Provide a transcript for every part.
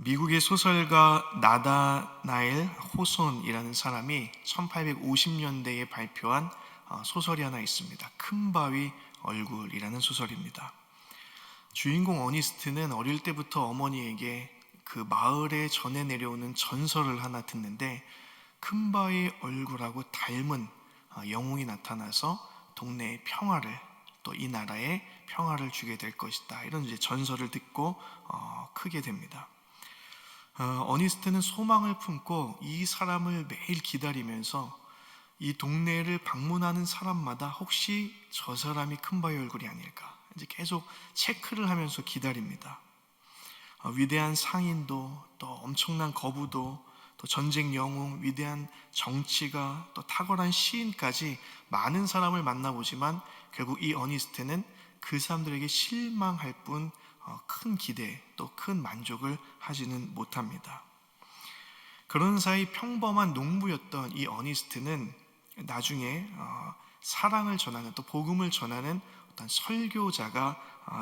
미국의 소설가 나다나엘 호손이라는 사람이 1850년대에 발표한 소설이 하나 있습니다. 큰 바위 얼굴이라는 소설입니다. 주인공 어니스트는 어릴 때부터 어머니에게 그 마을에 전해 내려오는 전설을 하나 듣는데, 큰 바위 얼굴하고 닮은 영웅이 나타나서 동네의 평화를, 또 이 나라에 평화를 주게 될 것이다, 이런 이제 전설을 듣고 크게 됩니다. 어니스트는 소망을 품고 이 사람을 매일 기다리면서 이 동네를 방문하는 사람마다 혹시 저 사람이 큰 바위 얼굴이 아닐까 이제 계속 체크를 하면서 기다립니다. 위대한 상인도, 또 엄청난 거부도, 또 전쟁 영웅, 위대한 정치가, 또 탁월한 시인까지 많은 사람을 만나보지만 결국 이 어니스트는 그 사람들에게 실망할 뿐 큰 기대, 또 큰 만족을 하지는 못합니다. 그런 사이 평범한 농부였던 이 어니스트는 나중에 사랑을 전하는, 또 복음을 전하는 어떤 설교자가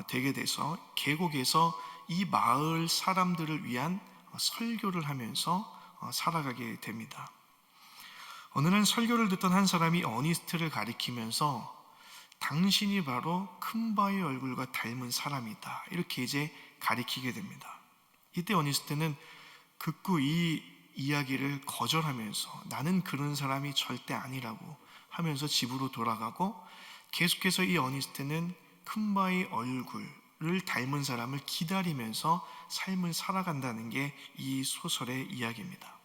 되게 돼서 계곡에서 이 마을 사람들을 위한 설교를 하면서 살아가게 됩니다. 어느 날 설교를 듣던 한 사람이 어니스트를 가리키면서 당신이 바로 큰 바위 얼굴과 닮은 사람이다, 이렇게 이제 가리키게 됩니다. 이때 어니스트는 극구 이 이야기를 거절하면서 나는 그런 사람이 절대 아니라고 하면서 집으로 돌아가고, 계속해서 이 어니스트는 큰 바위 얼굴을 닮은 사람을 기다리면서 삶을 살아간다는 게 이 소설의 이야기입니다.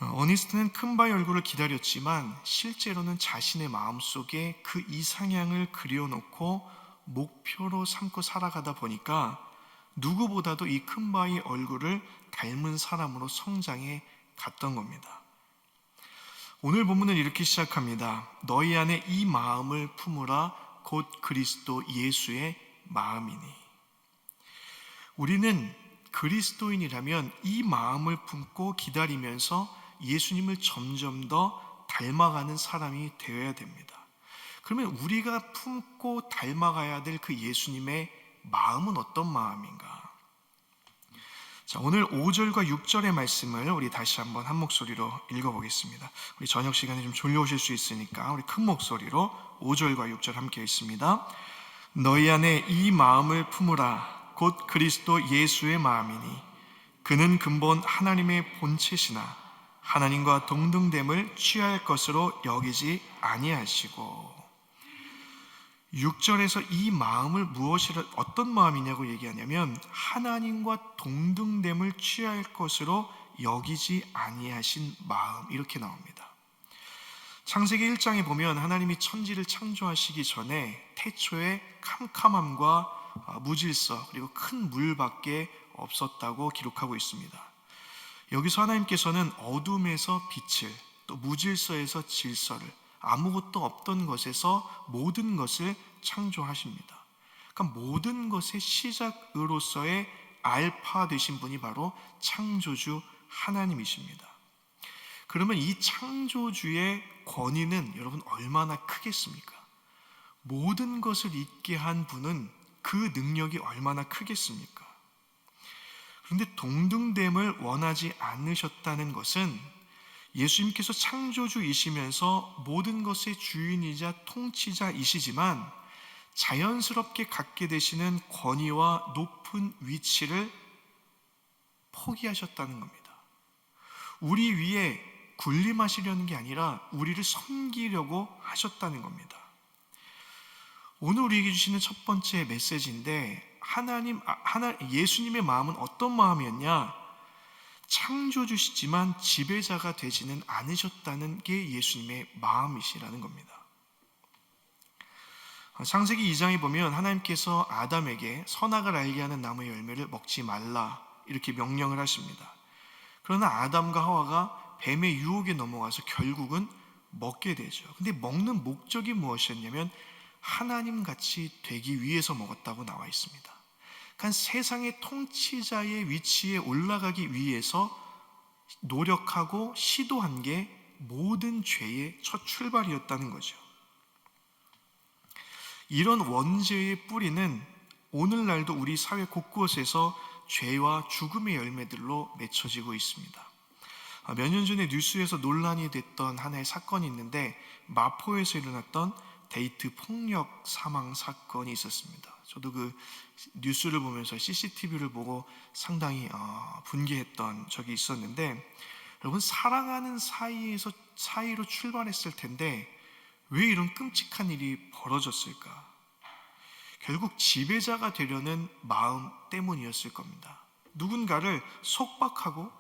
어니스트는 큰 바위 얼굴을 기다렸지만 실제로는 자신의 마음속에 그 이상향을 그려놓고 목표로 삼고 살아가다 보니까 누구보다도 이 큰 바위 얼굴을 닮은 사람으로 성장해 갔던 겁니다. 오늘 본문은 이렇게 시작합니다. 너희 안에 이 마음을 품으라, 곧 그리스도 예수의 마음이니. 우리는 그리스도인이라면 이 마음을 품고 기다리면서 예수님을 점점 더 닮아가는 사람이 되어야 됩니다. 그러면 우리가 품고 닮아가야 될 그 예수님의 마음은 어떤 마음인가? 자, 오늘 5절과 6절의 말씀을 우리 다시 한번 한 목소리로 읽어보겠습니다. 우리 저녁 시간에 좀 졸려오실 수 있으니까 우리 큰 목소리로 5절과 6절 함께 읽습니다. 너희 안에 이 마음을 품으라, 곧 그리스도 예수의 마음이니 그는 근본 하나님의 본체시나 하나님과 동등됨을 취할 것으로 여기지 아니하시고. 6절에서 이 마음을 어떤 마음이냐고 얘기하냐면 하나님과 동등됨을 취할 것으로 여기지 아니하신 마음, 이렇게 나옵니다. 창세기 1장에 보면 하나님이 천지를 창조하시기 전에 태초에 캄캄함과 무질서, 그리고 큰 물밖에 없었다고 기록하고 있습니다. 여기서 하나님께서는 어둠에서 빛을, 또 무질서에서 질서를, 아무것도 없던 것에서 모든 것을 창조하십니다. 그러니까 모든 것의 시작으로서의 알파 되신 분이 바로 창조주 하나님이십니다. 그러면 이 창조주의 권위는 여러분 얼마나 크겠습니까? 모든 것을 있게 한 분은 그 능력이 얼마나 크겠습니까? 그런데 동등됨을 원하지 않으셨다는 것은 예수님께서 창조주이시면서 모든 것의 주인이자 통치자이시지만 자연스럽게 갖게 되시는 권위와 높은 위치를 포기하셨다는 겁니다. 우리 위에 군림하시려는 게 아니라 우리를 섬기려고 하셨다는 겁니다. 오늘 우리에게 주시는 첫 번째 메시지인데, 예수님의 마음은 어떤 마음이었냐? 창조주시지만 지배자가 되지는 않으셨다는 게 예수님의 마음이시라는 겁니다. 창세기 2장에 보면 하나님께서 아담에게 선악을 알게 하는 나무의 열매를 먹지 말라, 이렇게 명령을 하십니다. 그러나 아담과 하와가 뱀의 유혹에 넘어가서 결국은 먹게 되죠. 근데 먹는 목적이 무엇이었냐면 하나님같이 되기 위해서 먹었다고 나와 있습니다. 그러니까 세상의 통치자의 위치에 올라가기 위해서 노력하고 시도한 게 모든 죄의 첫 출발이었다는 거죠. 이런 원죄의 뿌리는 오늘날도 우리 사회 곳곳에서 죄와 죽음의 열매들로 맺혀지고 있습니다. 몇 년 전에 뉴스에서 논란이 됐던 하나의 사건이 있는데, 마포에서 일어났던 데이트 폭력 사망 사건이 있었습니다. 저도 그 뉴스를 보면서 CCTV를 보고 상당히 분개했던 적이 있었는데, 여러분, 사랑하는 사이로 출발했을 텐데 왜 이런 끔찍한 일이 벌어졌을까? 결국 지배자가 되려는 마음 때문이었을 겁니다. 누군가를 속박하고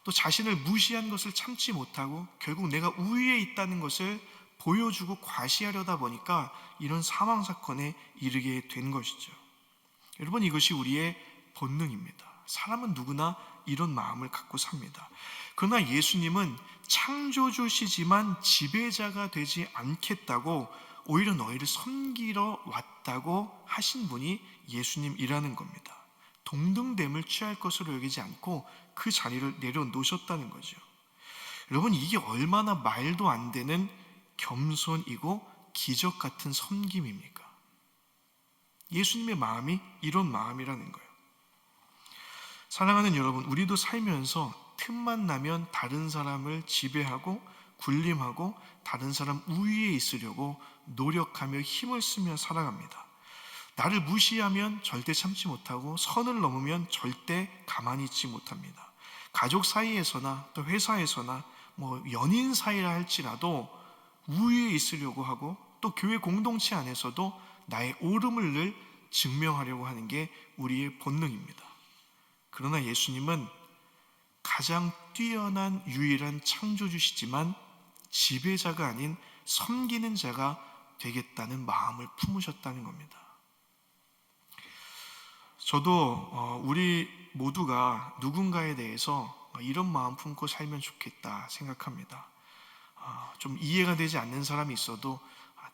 또 자신을 무시한 것을 참지 못하고 결국 내가 우위에 있다는 것을 보여주고 과시하려다 보니까 이런 사망 사건에 이르게 된 것이죠. 여러분, 이것이 우리의 본능입니다. 사람은 누구나 이런 마음을 갖고 삽니다. 그러나 예수님은 창조주시지만 지배자가 되지 않겠다고, 오히려 너희를 섬기러 왔다고 하신 분이 예수님이라는 겁니다. 동등됨을 취할 것으로 여기지 않고 그 자리를 내려놓으셨다는 거죠. 여러분, 이게 얼마나 말도 안 되는 겸손이고 기적 같은 섬김입니까? 예수님의 마음이 이런 마음이라는 거예요. 사랑하는 여러분, 우리도 살면서 틈만 나면 다른 사람을 지배하고 군림하고 다른 사람 우위에 있으려고 노력하며 힘을 쓰며 살아갑니다. 나를 무시하면 절대 참지 못하고 선을 넘으면 절대 가만히 있지 못합니다. 가족 사이에서나 또 회사에서나 연인 사이라 할지라도 우위에 있으려고 하고, 또 교회 공동체 안에서도 나의 옳음을 늘 증명하려고 하는 게 우리의 본능입니다. 그러나 예수님은 가장 뛰어난 유일한 창조주시지만 지배자가 아닌 섬기는 자가 되겠다는 마음을 품으셨다는 겁니다. 저도 우리 모두가 누군가에 대해서 이런 마음 품고 살면 좋겠다 생각합니다. 좀 이해가 되지 않는 사람이 있어도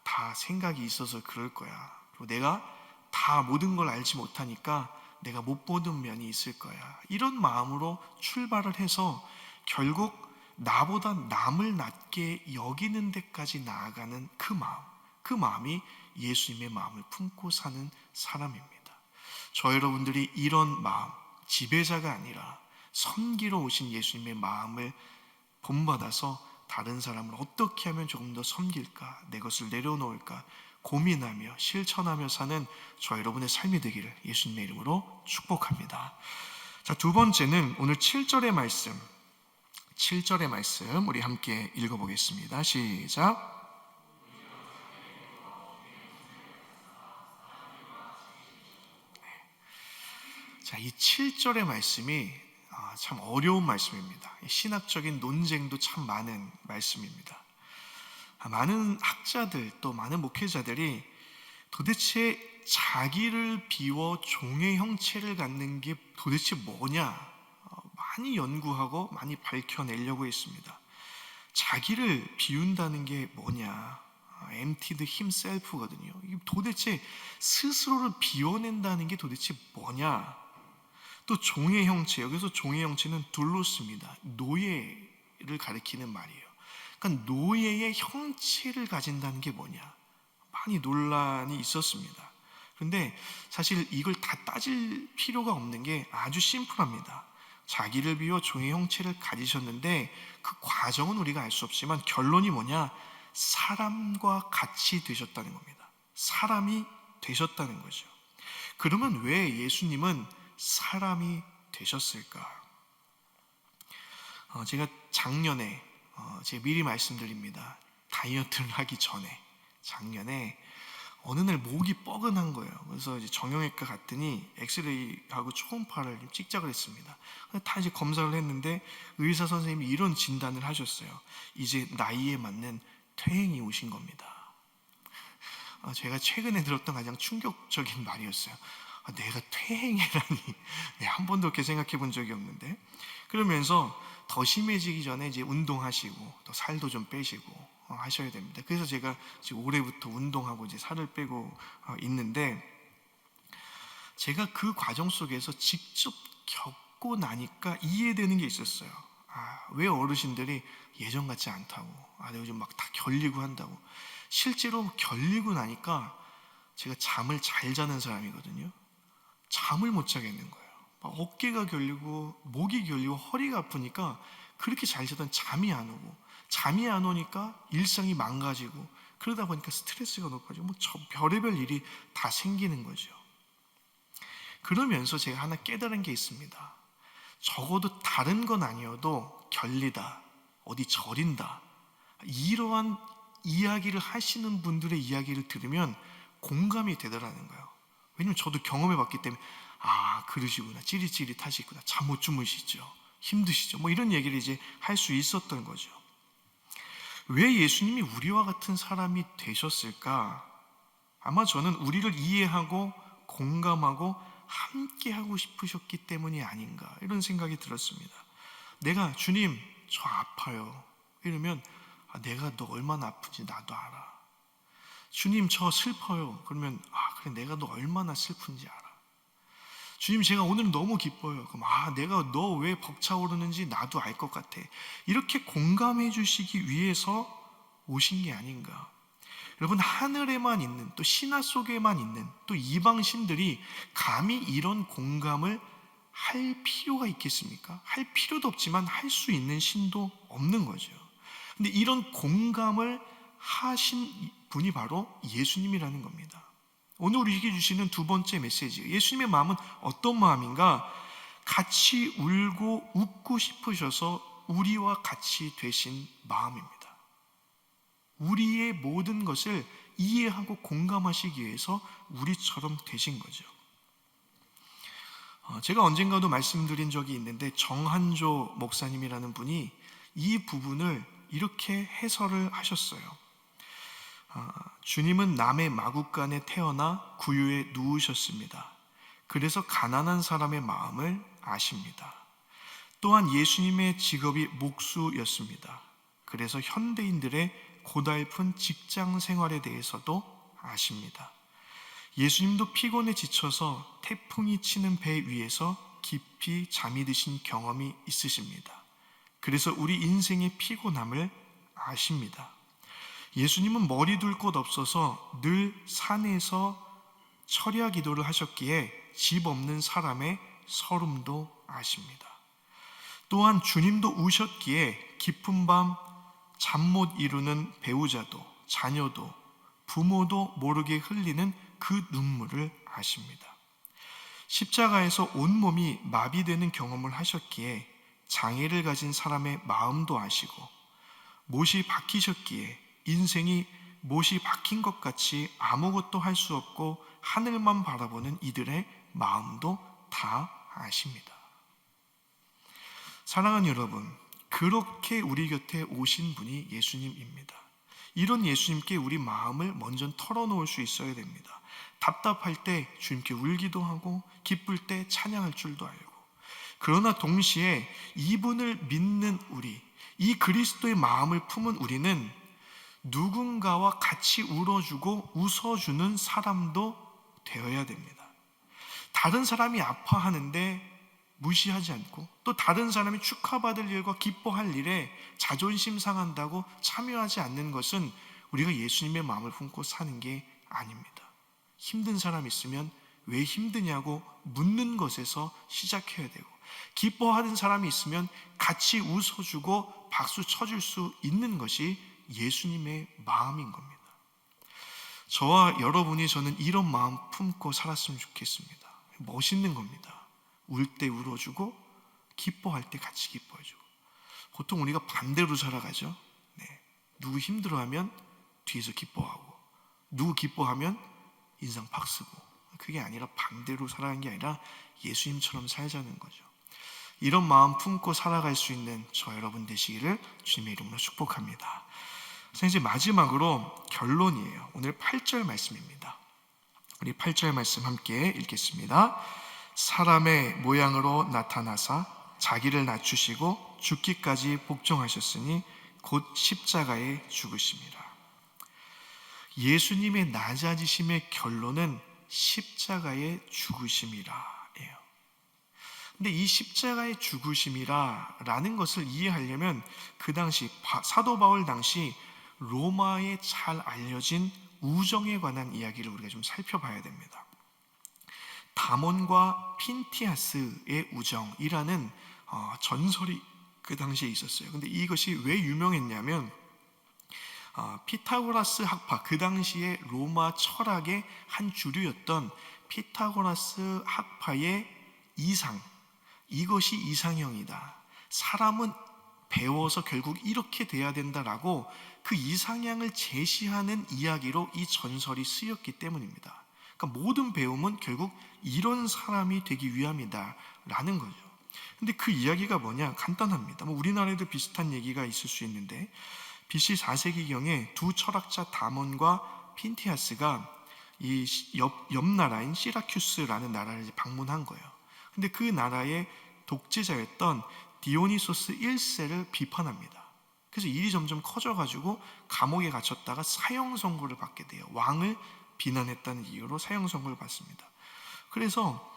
다 생각이 있어서 그럴 거야. 그리고 내가 다 모든 걸 알지 못하니까 내가 못 보는 면이 있을 거야. 이런 마음으로 출발을 해서 결국 나보다 남을 낮게 여기는 데까지 나아가는 그 마음이 예수님의 마음을 품고 사는 사람입니다. 저 여러분들이 이런 마음, 지배자가 아니라 섬기러 오신 예수님의 마음을 본받아서 다른 사람을 어떻게 하면 조금 더 섬길까, 내 것을 내려놓을까 고민하며 실천하며 사는 저 여러분의 삶이 되기를 예수님의 이름으로 축복합니다. 자, 두 번째는 오늘 7절의 말씀 우리 함께 읽어보겠습니다. 시작. 자, 이 7절의 말씀이 참 어려운 말씀입니다. 신학적인 논쟁도 참 많은 말씀입니다. 많은 학자들 또 많은 목회자들이 도대체 자기를 비워 종의 형체를 갖는 게 도대체 뭐냐 많이 연구하고 많이 밝혀내려고 했습니다. 자기를 비운다는 게 뭐냐, emptied himself거든요. 도대체 스스로를 비워낸다는 게 도대체 뭐냐. 또 종의 형체, 여기서 종의 형체는 둘로스입니다. 노예를 가리키는 말이에요. 그러니까 노예의 형체를 가진다는 게 뭐냐, 많이 논란이 있었습니다. 그런데 사실 이걸 다 따질 필요가 없는 게 아주 심플합니다. 자기를 비워 종의 형체를 가지셨는데 그 과정은 우리가 알 수 없지만 결론이 뭐냐, 사람과 같이 되셨다는 겁니다. 사람이 되셨다는 거죠. 그러면 왜 예수님은 사람이 되셨을까? 제가 작년에 제가 미리 말씀드립니다. 다이어트를 하기 전에 작년에 어느 날 목이 뻐근한 거예요. 그래서 이제 정형외과 갔더니 엑스레이하고 초음파를 찍자고 했습니다. 다 이제 검사를 했는데 의사 선생님이 이런 진단을 하셨어요. 이제 나이에 맞는 퇴행이 오신 겁니다. 제가 최근에 들었던 가장 충격적인 말이었어요. 내가 퇴행이라니, 한 번도 그렇게 생각해 본 적이 없는데. 그러면서 더 심해지기 전에 이제 운동하시고 또 살도 좀 빼시고 하셔야 됩니다. 그래서 제가 지금 올해부터 운동하고 이제 살을 빼고 있는데, 제가 그 과정 속에서 직접 겪고 나니까 이해되는 게 있었어요. 왜 어르신들이 예전 같지 않다고, 요즘 막 다 결리고 한다고. 실제로 결리고 나니까 제가 잠을 잘 자는 사람이거든요. 잠을 못 자겠는 거예요. 막 어깨가 결리고 목이 결리고 허리가 아프니까 그렇게 잘 자던 잠이 안 오고, 잠이 안 오니까 일상이 망가지고, 그러다 보니까 스트레스가 높아지고 별의별 일이 다 생기는 거죠. 그러면서 제가 하나 깨달은 게 있습니다. 적어도 다른 건 아니어도 결리다, 어디 저린다, 이러한 이야기를 하시는 분들의 이야기를 들으면 공감이 되더라는 거예요. 왜냐면 저도 경험해 봤기 때문에, 아, 그러시구나, 찌릿찌릿하시구나, 잠 못 주무시죠, 힘드시죠, 이런 얘기를 이제 할 수 있었던 거죠. 왜 예수님이 우리와 같은 사람이 되셨을까? 아마 저는 우리를 이해하고 공감하고 함께 하고 싶으셨기 때문이 아닌가, 이런 생각이 들었습니다. 내가 주님 저 아파요 이러면, 내가 너 얼마나 아픈지 나도 알아. 주님 저 슬퍼요 그러면, 그래 내가 너 얼마나 슬픈지 알아. 주님 제가 오늘 너무 기뻐요 그럼, 내가 너 왜 벅차오르는지 나도 알 것 같아. 이렇게 공감해 주시기 위해서 오신 게 아닌가. 여러분, 하늘에만 있는, 또 신화 속에만 있는 또 이방신들이 감히 이런 공감을 할 필요가 있겠습니까? 할 필요도 없지만 할 수 있는 신도 없는 거죠. 근데 이런 공감을 하신 분이 바로 예수님이라는 겁니다. 오늘 우리에게 주시는 두 번째 메시지, 예수님의 마음은 어떤 마음인가? 같이 울고 웃고 싶으셔서 우리와 같이 되신 마음입니다. 우리의 모든 것을 이해하고 공감하시기 위해서 우리처럼 되신 거죠. 제가 언젠가도 말씀드린 적이 있는데, 정한조 목사님이라는 분이 이 부분을 이렇게 해설을 하셨어요. 주님은 남의 마구간에 태어나 구유에 누우셨습니다. 그래서 가난한 사람의 마음을 아십니다. 또한 예수님의 직업이 목수였습니다. 그래서 현대인들의 고달픈 직장 생활에 대해서도 아십니다. 예수님도 피곤에 지쳐서 태풍이 치는 배 위에서 깊이 잠이 드신 경험이 있으십니다. 그래서 우리 인생의 피곤함을 아십니다. 예수님은 머리 둘 곳 없어서 늘 산에서 철야 기도를 하셨기에 집 없는 사람의 서름도 아십니다. 또한 주님도 우셨기에 깊은 밤 잠 못 이루는 배우자도 자녀도 부모도 모르게 흘리는 그 눈물을 아십니다. 십자가에서 온몸이 마비되는 경험을 하셨기에 장애를 가진 사람의 마음도 아시고, 못이 박히셨기에 인생이 못이 박힌 것 같이 아무것도 할 수 없고 하늘만 바라보는 이들의 마음도 다 아십니다. 사랑하는 여러분, 그렇게 우리 곁에 오신 분이 예수님입니다. 이런 예수님께 우리 마음을 먼저 털어놓을 수 있어야 됩니다. 답답할 때 주님께 울기도 하고, 기쁠 때 찬양할 줄도 알고. 그러나 동시에 이분을 믿는 우리, 이 그리스도의 마음을 품은 우리는 누군가와 같이 울어주고 웃어주는 사람도 되어야 됩니다. 다른 사람이 아파하는데 무시하지 않고, 또 다른 사람이 축하받을 일과 기뻐할 일에 자존심 상한다고 참여하지 않는 것은 우리가 예수님의 마음을 품고 사는 게 아닙니다. 힘든 사람 있으면 왜 힘드냐고 묻는 것에서 시작해야 되고, 기뻐하는 사람이 있으면 같이 웃어주고 박수 쳐줄 수 있는 것이 예수님의 마음인 겁니다. 저와 여러분이, 저는 이런 마음 품고 살았으면 좋겠습니다. 멋있는 겁니다. 울 때 울어주고 기뻐할 때 같이 기뻐해주고. 보통 우리가 반대로 살아가죠. 누구 힘들어하면 뒤에서 기뻐하고, 누구 기뻐하면 인상 팍 쓰고. 그게 아니라 반대로 살아가는 게 아니라 예수님처럼 살자는 거죠. 이런 마음 품고 살아갈 수 있는 저 여러분 되시기를 주님의 이름으로 축복합니다. 이제 마지막으로 결론이에요. 오늘 8절 말씀입니다. 우리 8절 말씀 함께 읽겠습니다. 사람의 모양으로 나타나사 자기를 낮추시고 죽기까지 복종하셨으니 곧 십자가에 죽으심이라. 예수님의 낮아지심의 결론은 십자가의 죽으심이라예요. 근데 이 십자가의 죽으심이라는 것을 이해하려면 그 당시 사도 바울 당시 로마에 잘 알려진 우정에 관한 이야기를 우리가 좀 살펴봐야 됩니다. 다몬과 핀티아스의 우정이라는 전설이 그 당시에 있었어요. 근데 이것이 왜 유명했냐면 피타고라스 학파, 그 당시에 로마 철학의 한 주류였던 피타고라스 학파의 이상, 이것이 이상형이다. 사람은 배워서 결국 이렇게 돼야 된다라고 그 이상향을 제시하는 이야기로 이 전설이 쓰였기 때문입니다. 그러니까 모든 배움은 결국 이런 사람이 되기 위함이다라는 거죠. 근데 그 이야기가 뭐냐? 간단합니다. 우리나라에도 비슷한 얘기가 있을 수 있는데 BC 4세기경에 두 철학자 다몬과 핀티아스가 이 옆 나라인 시라큐스라는 나라를 방문한 거예요. 근데 그 나라의 독재자였던 디오니소스 1세를 비판합니다. 그래서 일이 점점 커져가지고 감옥에 갇혔다가 사형 선고를 받게 돼요. 왕을 비난했다는 이유로 사형 선고를 받습니다. 그래서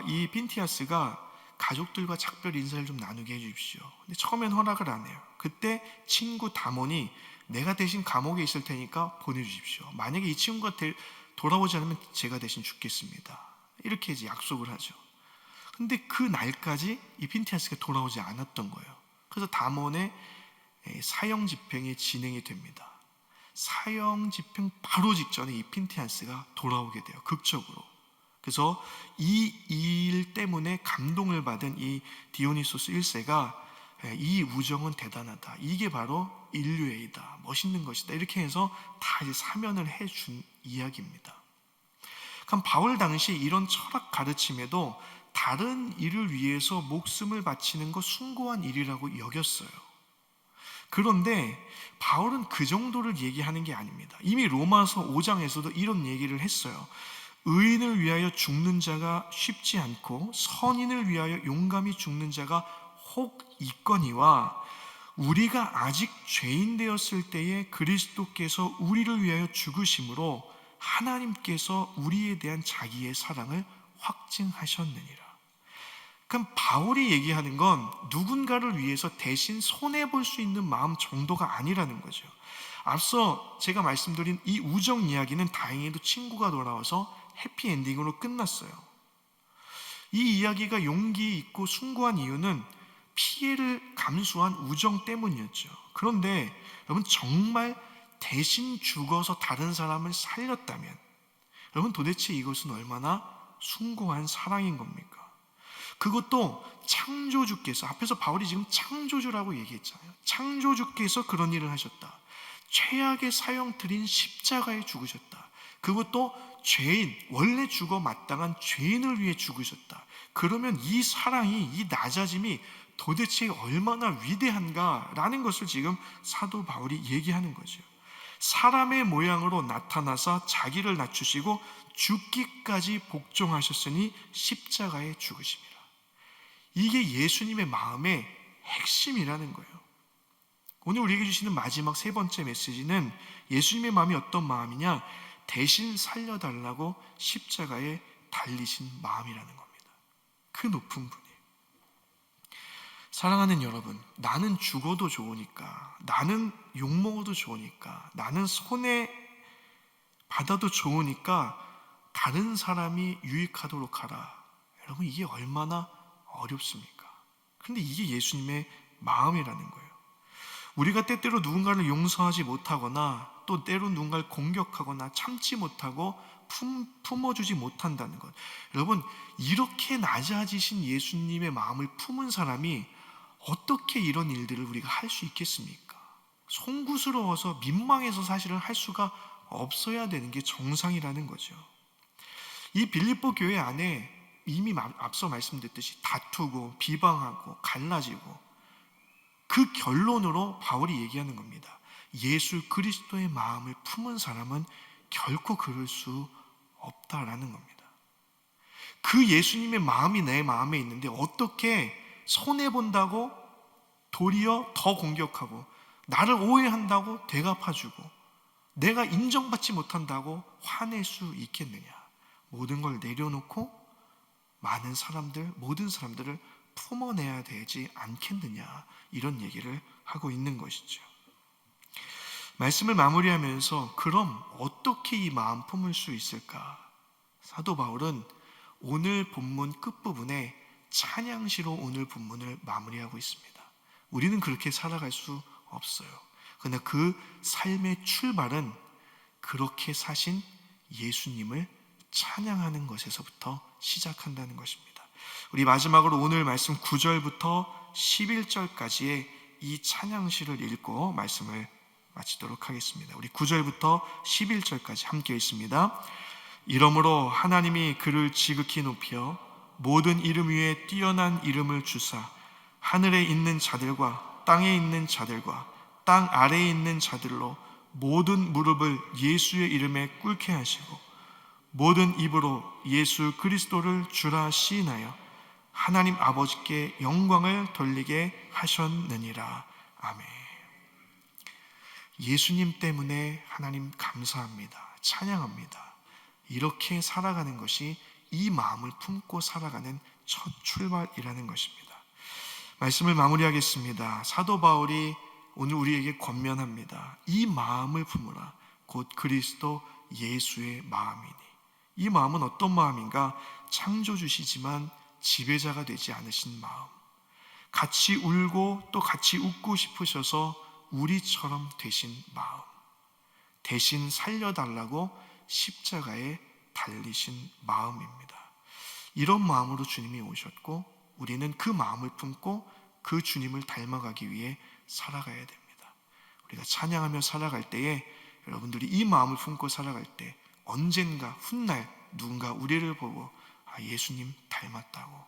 이 핀티아스가 가족들과 작별 인사를 좀 나누게 해주십시오. 근데 처음엔 허락을 안 해요. 그때 친구 다몬이 내가 대신 감옥에 있을 테니까 보내주십시오. 만약에 이 친구가 돌아오지 않으면 제가 대신 죽겠습니다. 이렇게 이제 약속을 하죠. 근데 그 날까지 이 핀티아스가 돌아오지 않았던 거예요. 그래서 다몬의 사형 집행이 진행이 됩니다. 사형 집행 바로 직전에 이 핀티아스가 돌아오게 돼요. 극적으로. 그래서 이 일 때문에 감동을 받은 이 디오니소스 1세가 이 우정은 대단하다. 이게 바로 인류애이다. 멋있는 것이다. 이렇게 해서 다 이제 사면을 해준 이야기입니다. 그럼 바울 당시 이런 철학 가르침에도 다른 일을 위해서 목숨을 바치는 것 숭고한 일이라고 여겼어요. 그런데 바울은 그 정도를 얘기하는 게 아닙니다. 이미 로마서 5장에서도 이런 얘기를 했어요. 의인을 위하여 죽는 자가 쉽지 않고 선인을 위하여 용감히 죽는 자가 혹 있거니와 우리가 아직 죄인 되었을 때에 그리스도께서 우리를 위하여 죽으심으로 하나님께서 우리에 대한 자기의 사랑을 확증하셨느니라. 그럼 바울이 얘기하는 건 누군가를 위해서 대신 손해볼 수 있는 마음 정도가 아니라는 거죠. 앞서 제가 말씀드린 이 우정 이야기는 다행히도 친구가 돌아와서 해피엔딩으로 끝났어요. 이 이야기가 용기 있고 숭고한 이유는 피해를 감수한 우정 때문이었죠. 그런데 여러분, 정말 대신 죽어서 다른 사람을 살렸다면 여러분, 도대체 이것은 얼마나 숭고한 사랑인 겁니까? 그것도 창조주께서, 앞에서 바울이 지금 창조주라고 얘기했잖아요. 창조주께서 그런 일을 하셨다. 최악의 사형틀인 십자가에 죽으셨다. 그것도 죄인, 원래 죽어 마땅한 죄인을 위해 죽으셨다. 그러면 이 사랑이, 이 낮아짐이 도대체 얼마나 위대한가라는 것을 지금 사도 바울이 얘기하는 거죠. 사람의 모양으로 나타나서 자기를 낮추시고 죽기까지 복종하셨으니 십자가에 죽으심이라. 이게 예수님의 마음의 핵심이라는 거예요. 오늘 우리에게 주시는 마지막 세 번째 메시지는 예수님의 마음이 어떤 마음이냐? 대신 살려달라고 십자가에 달리신 마음이라는 겁니다. 그 높은 분이. 사랑하는 여러분, 나는 죽어도 좋으니까, 나는 욕먹어도 좋으니까, 나는 손해 받아도 좋으니까 다른 사람이 유익하도록 하라. 여러분, 이게 얼마나 어렵습니까? 그런데 이게 예수님의 마음이라는 거예요. 우리가 때때로 누군가를 용서하지 못하거나 또 때로 누군가를 공격하거나 참지 못하고 품어주지 못한다는 것. 여러분, 이렇게 낮아지신 예수님의 마음을 품은 사람이 어떻게 이런 일들을 우리가 할 수 있겠습니까? 송구스러워서 민망해서 사실은 할 수가 없어야 되는 게 정상이라는 거죠. 이 빌립보 교회 안에 이미 앞서 말씀드렸듯이 다투고 비방하고 갈라지고, 그 결론으로 바울이 얘기하는 겁니다. 예수 그리스도의 마음을 품은 사람은 결코 그럴 수 없다라는 겁니다. 그 예수님의 마음이 내 마음에 있는데 어떻게 손해본다고 도리어 더 공격하고, 나를 오해한다고 되갚아주고, 내가 인정받지 못한다고 화낼 수 있겠느냐? 모든 걸 내려놓고 모든 사람들을 품어내야 되지 않겠느냐, 이런 얘기를 하고 있는 것이죠. 말씀을 마무리하면서 그럼 어떻게 이 마음 품을 수 있을까? 사도 바울은 오늘 본문 끝부분에 찬양시로 오늘 본문을 마무리하고 있습니다. 우리는 그렇게 살아갈 수 없어요. 그러나 그 삶의 출발은 그렇게 사신 예수님을 찬양하는 것에서부터 시작한다는 것입니다. 우리 마지막으로 오늘 말씀 9절부터 11절까지의 이 찬양시를 읽고 말씀을 마치도록 하겠습니다. 우리 9절부터 11절까지 함께 읽습니다. 이러므로 하나님이 그를 지극히 높여 모든 이름 위에 뛰어난 이름을 주사 하늘에 있는 자들과 땅에 있는 자들과 땅 아래에 있는 자들로 모든 무릎을 예수의 이름에 꿇게 하시고 모든 입으로 예수 그리스도를 주라 시인하여 하나님 아버지께 영광을 돌리게 하셨느니라. 아멘. 예수님 때문에 하나님 감사합니다. 찬양합니다. 이렇게 살아가는 것이 이 마음을 품고 살아가는 첫 출발이라는 것입니다. 말씀을 마무리하겠습니다. 사도 바울이 오늘 우리에게 권면합니다. 이 마음을 품으라. 곧 그리스도 예수의 마음이니. 이 마음은 어떤 마음인가? 창조주시지만 지배자가 되지 않으신 마음. 같이 울고 또 같이 웃고 싶으셔서 우리처럼 되신 마음. 대신 살려달라고 십자가에 달리신 마음입니다. 이런 마음으로 주님이 오셨고 우리는 그 마음을 품고 그 주님을 닮아가기 위해 살아가야 됩니다. 우리가 찬양하며 살아갈 때에 여러분들이 이 마음을 품고 살아갈 때 언젠가 훗날 누군가 우리를 보고 예수님 닮았다고,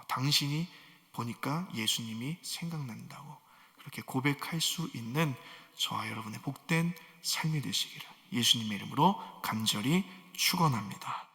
당신이 보니까 예수님이 생각난다고 그렇게 고백할 수 있는 저와 여러분의 복된 삶이 되시기를 예수님의 이름으로 간절히 축원합니다.